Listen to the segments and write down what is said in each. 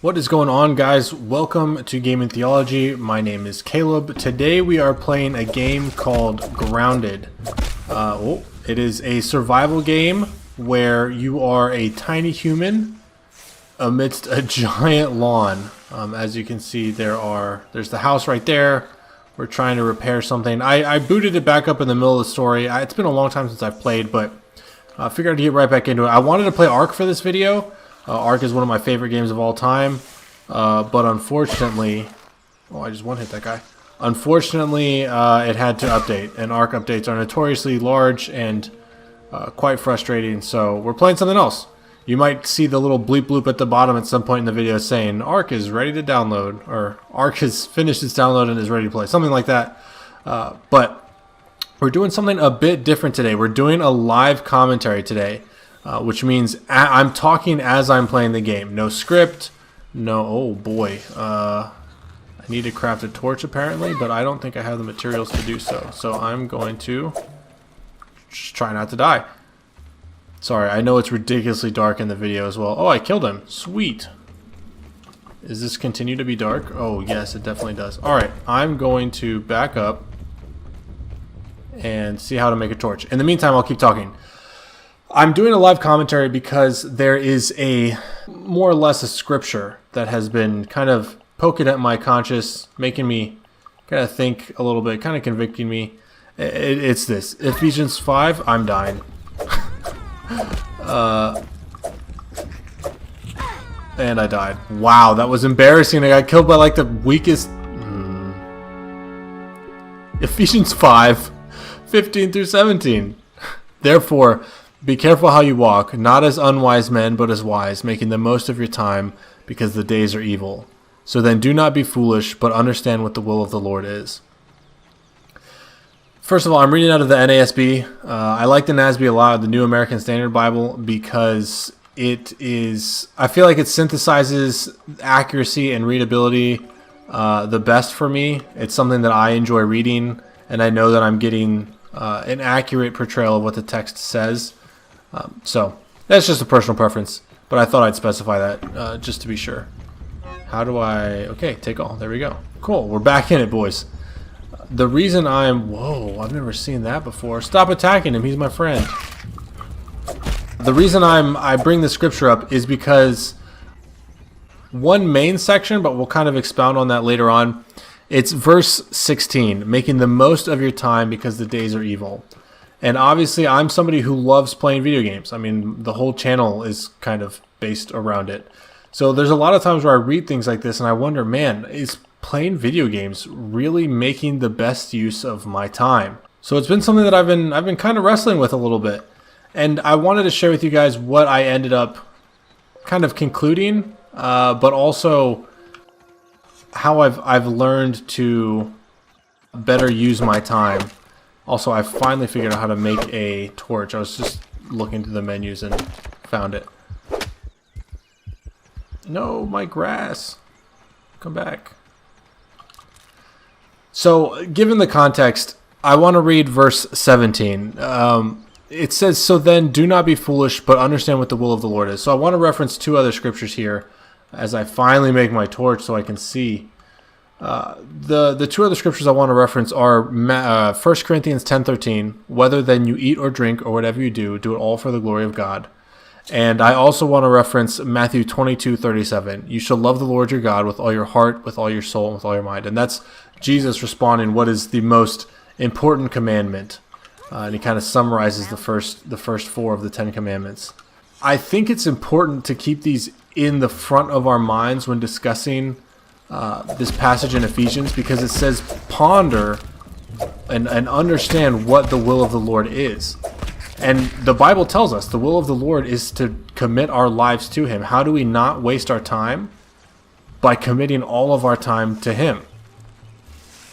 What is going on, guys? Welcome to Gaming Theology. My name is Caleb. Today we are playing a game called Grounded. It is a survival game where you are a tiny human amidst a giant lawn. As you can see, there's the house right there. We're trying to repair something. I booted it back up in the middle of the story. It's been a long time since I've played, but I figured I'd get right back into it. I wanted to play Ark for this video. Ark is one of my favorite games of all time, but unfortunately, I just one-hit that guy. Unfortunately, it had to update, and Ark updates are notoriously large and quite frustrating, so we're playing something else. You might see the little bleep bloop at the bottom at some point in the video saying, Ark is ready to download, or Ark has finished its download and is ready to play, something like that. But we're doing something a bit different today. We're doing a live commentary today. Which means I'm talking as I'm playing the game. No script, no... Oh boy. I need to craft a torch apparently, but I don't think I have the materials to do so. So I'm going to just try not to die. Sorry, I know it's ridiculously dark in the video as well. Oh, I killed him. Sweet. Does this continue to be dark? Oh, yes, it definitely does. Alright, I'm going to back up and see how to make a torch. In the meantime, I'll keep talking. I'm doing a live commentary because there is a more or less a scripture that has been kind of poking at my conscience, making me kind of think a little bit, kind of convicting me. It's this. Ephesians 5, I'm dying. And I died. Wow, that was embarrassing. I got killed by like the weakest... Ephesians 5, 15 through 17. Therefore... be careful how you walk, not as unwise men, but as wise, making the most of your time, because the days are evil. So then do not be foolish, but understand what the will of the Lord is. First of all, I'm reading out of the NASB. I like the NASB a lot, the New American Standard Bible, because I feel like it synthesizes accuracy and readability the best for me. It's something that I enjoy reading, and I know that I'm getting an accurate portrayal of what the text says. So that's just a personal preference, but I thought I'd specify that just to be sure. How do I... Okay, take all. There we go. Cool. We're back in it, boys. The reason Whoa, I've never seen that before. Stop attacking him. He's my friend. The reason I bring the scripture up is because one main section, but we'll kind of expound on that later on. It's verse 16, making the most of your time because the days are evil. And obviously, I'm somebody who loves playing video games. I mean, the whole channel is kind of based around it. So there's a lot of times where I read things like this and I wonder, man, is playing video games really making the best use of my time? So it's been something that I've been kind of wrestling with a little bit. And I wanted to share with you guys what I ended up kind of concluding, but also how I've learned to better use my time. Also, I finally figured out how to make a torch. I was just looking through the menus and found it. No, my grass. Come back. So, given the context, I want to read verse 17. It says, "So then, do not be foolish, but understand what the will of the Lord is." So I want to reference two other scriptures here as I finally make my torch so I can see. The two other scriptures I want to reference are 1 Corinthians 10:13, "Whether then you eat or drink or whatever you do, do it all for the glory of God." And I also want to reference Matthew 22:37, "You shall love the Lord your God with all your heart, with all your soul, and with all your mind." And that's Jesus responding, what is the most important commandment? And he kind of summarizes the first four of the 10 commandments. I think it's important to keep these in the front of our minds when discussing this passage in Ephesians, because it says ponder and understand what the will of the Lord is. And the Bible tells us the will of the Lord is to commit our lives to Him. How do we not waste our time? By committing all of our time to Him.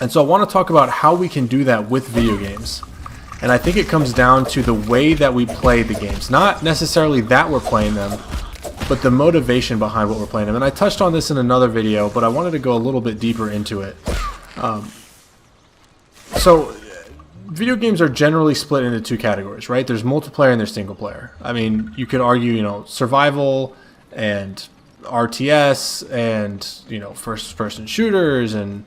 And so I want to talk about how we can do that with video games. And I think it comes down to the way that we play the games. Not necessarily that we're playing them, but the motivation behind what we're playing them. And I touched on this in another video, but I wanted to go a little bit deeper into it. So video games are generally split into two categories, right? There's multiplayer and there's single player. I mean, you could argue, survival and RTS and, you know, first-person shooters and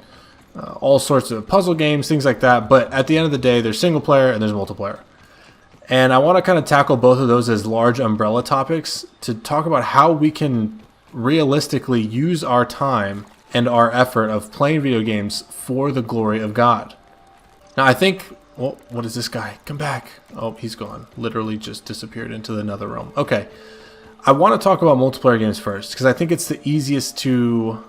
all sorts of puzzle games, things like that. But at the end of the day, there's single player and there's multiplayer. And I want to kind of tackle both of those as large umbrella topics to talk about how we can realistically use our time and our effort of playing video games for the glory of God. Now, I think... Well, what is this guy? Come back. Oh, he's gone. Literally just disappeared into another realm. Okay. I want to talk about multiplayer games first because I think it's the easiest to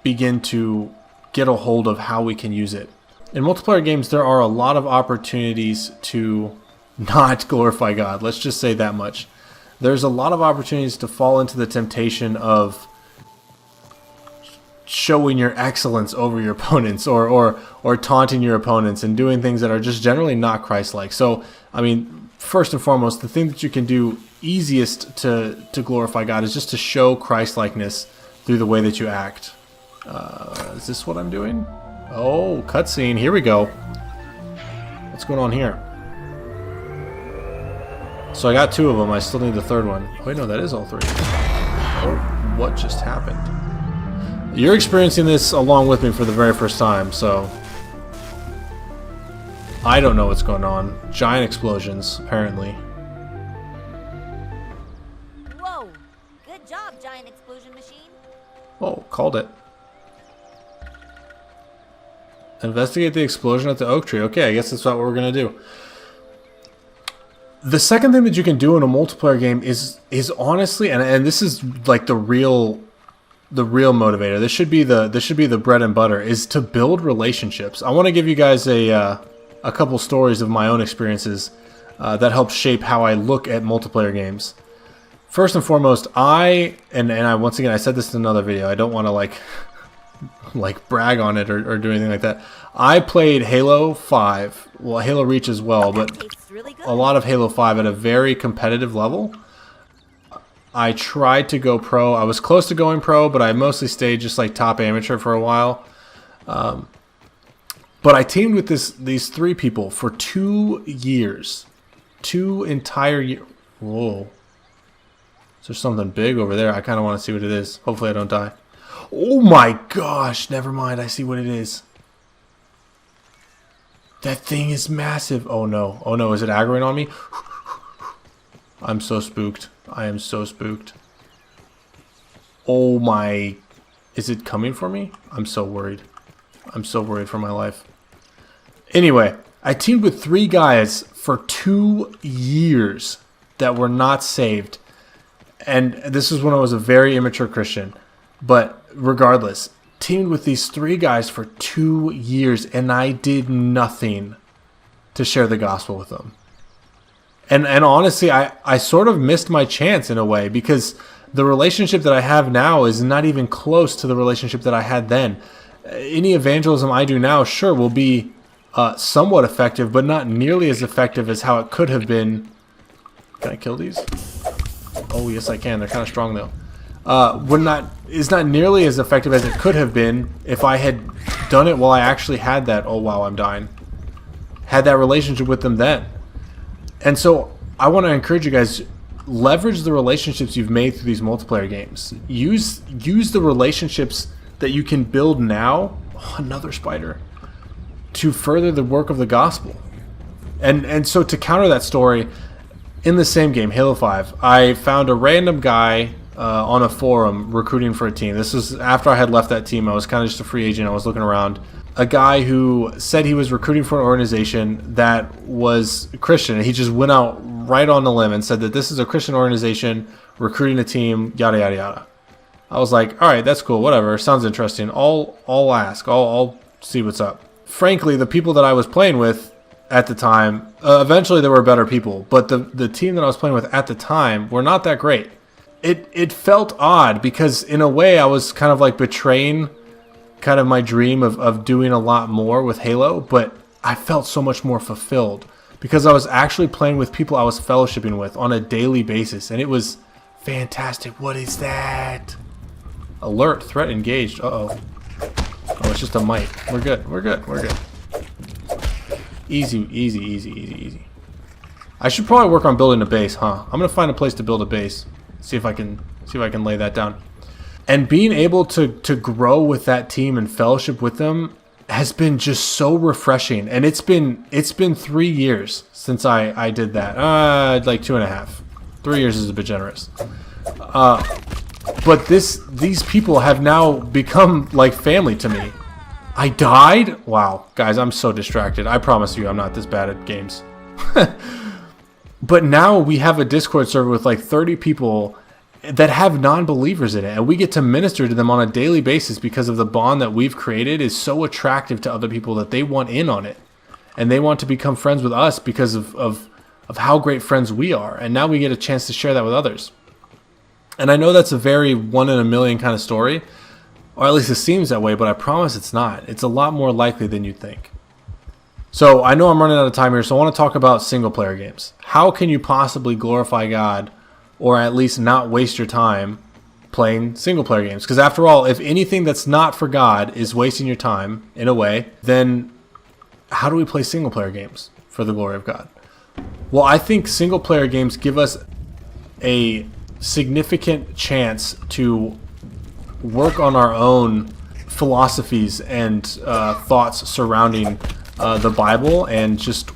begin to get a hold of how we can use it. In multiplayer games, there are a lot of opportunities to not glorify God. Let's just say that much. There's a lot of opportunities to fall into the temptation of showing your excellence over your opponents or taunting your opponents and doing things that are just generally not Christ-like. So, I mean, first and foremost, the thing that you can do easiest to glorify God is just to show Christ-likeness through the way that you act. Is this what I'm doing? Oh, cutscene. Here we go. What's going on here? So I got 2 of them. I still need the 3rd one. Wait, no, that is all 3. Oh, what just happened? You're experiencing this along with me for the very first time, so I don't know what's going on. Giant explosions, apparently. Whoa! Good job, giant explosion machine. Oh, called it. Investigate the explosion at the oak tree. Okay, I guess that's what we're gonna do. The second thing that you can do in a multiplayer game is honestly, and this is like the real motivator. This should be the bread and butter, is to build relationships. I want to give you guys a couple stories of my own experiences that help shape how I look at multiplayer games. First and foremost, I once again I said this in another video. I don't want to like brag on it or do anything like that. I played Halo 5, well, Halo Reach as well, but Really a lot of Halo 5 at a very competitive level. I tried to go pro. I was close to going pro, but I mostly stayed just like top amateur for a while. But I teamed with these 3 people for 2 years. 2 entire years. Whoa. Is there something big over there? I kind of want to see what it is. Hopefully I don't die. Oh my gosh. Never mind. I see what it is. That thing is massive. Oh no. Oh no. Is it aggroing on me? I'm so spooked. I am so spooked. Oh my... Is it coming for me? I'm so worried. I'm so worried for my life. Anyway, I teamed with 3 guys for 2 years that were not saved. And this is when I was a very immature Christian. But regardless, teamed with these 3 guys for 2 years, and I did nothing to share the gospel with them. And honestly, I sort of missed my chance in a way, because the relationship that I have now is not even close to the relationship that I had then. Any evangelism I do now, sure, will be somewhat effective, but not nearly as effective as how it could have been. Can I kill these? Oh, yes, I can. They're kind of strong, though. It's not nearly as effective as it could have been if I had done it while I actually had that. Oh, wow, I'm dying. Had that relationship with them then. And so I want to encourage you guys, leverage the relationships you've made through these multiplayer games. Use the relationships that you can build now, another spider, to further the work of the gospel. And so to counter that story, in the same game, Halo 5, I found a random guy on a forum recruiting for a team. This was after I had left that team. I was kind of just a free agent. I was looking around. A guy who said he was recruiting for an organization that was Christian. And he just went out right on the limb and said that this is a Christian organization recruiting a team, yada, yada, yada. I was like, all right, that's cool, whatever. Sounds interesting. I'll ask. I'll see what's up. Frankly, the people that I was playing with at the time, eventually there were better people, but the team that I was playing with at the time were not that great. It felt odd because in a way I was kind of like betraying kind of my dream of doing a lot more with Halo, but I felt so much more fulfilled because I was actually playing with people I was fellowshipping with on a daily basis, and it was fantastic. What is that? Alert, threat engaged. Uh-oh. Oh, it's just a mite. We're good. We're good. We're good. Easy, easy, easy, easy, easy. I should probably work on building a base, huh? I'm gonna find a place to build a base. See if I can lay that down. And being able to grow with that team and fellowship with them has been just so refreshing. And it's been 3 years since I did that. Like 2.5. 3 years is a bit generous. But these people have now become like family to me. I died? Wow, guys, I'm so distracted. I promise you I'm not this bad at games. But now we have a Discord server with like 30 people that have non-believers in it, and we get to minister to them on a daily basis because of the bond that we've created is so attractive to other people that they want in on it. And they want to become friends with us because of how great friends we are. And now we get a chance to share that with others. And I know that's a very 1 in a million kind of story, or at least it seems that way, but I promise it's not. It's a lot more likely than you think. So I know I'm running out of time here, so I want to talk about single player games. How can you possibly glorify God, or at least not waste your time playing single player games? Because after all, if anything that's not for God is wasting your time in a way, then how do we play single player games for the glory of God? Well, I think single player games give us a significant chance to work on our own philosophies and thoughts surrounding the Bible and just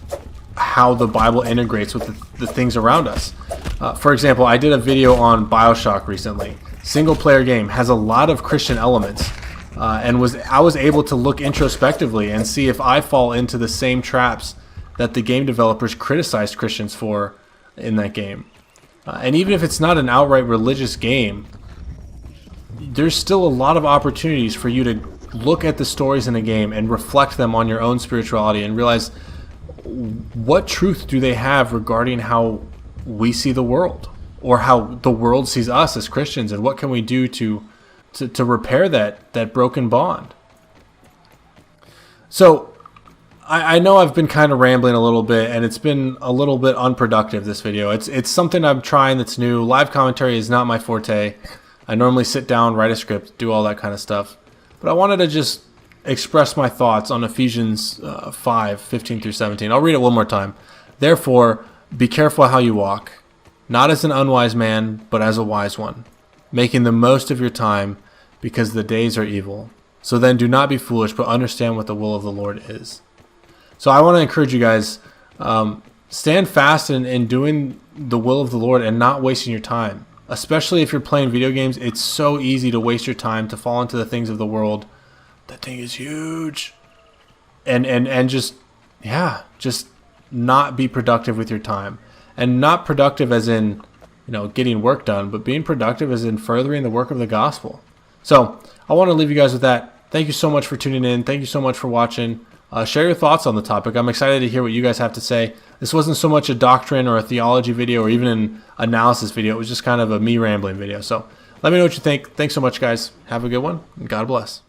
how the Bible integrates with the things around us. For example, I did a video on BioShock recently. Single player game has a lot of Christian elements, and I was able to look introspectively and see if I fall into the same traps that the game developers criticized Christians for in that game. And even if it's not an outright religious game, there's still a lot of opportunities for you to look at the stories in a game and reflect them on your own spirituality and realize what truth do they have regarding how we see the world, or how the world sees us as Christians, and what can we do to repair that broken bond. So I know I've been kind of rambling a little bit, and it's been a little bit unproductive, this video. It's something I'm trying that's new. Live commentary is not my forte. I normally sit down, write a script, do all that kind of stuff. But I wanted to just express my thoughts on Ephesians 5:15-17. I'll read it one more time. Therefore, be careful how you walk, not as an unwise man, but as a wise one, making the most of your time, because the days are evil. So then do not be foolish, but understand what the will of the Lord is. So I want to encourage you guys, stand fast in doing the will of the Lord and not wasting your time. Especially if you're playing video games, it's so easy to waste your time, to fall into the things of the world. That thing is huge. And just not be productive with your time. And not productive as in, getting work done, but being productive as in furthering the work of the gospel. So I want to leave you guys with that. Thank you so much for tuning in. Thank you so much for watching. Share your thoughts on the topic. I'm excited to hear what you guys have to say. This wasn't so much a doctrine or a theology video or even an analysis video. It was just kind of a me rambling video. So let me know what you think. Thanks so much, guys. Have a good one, and God bless.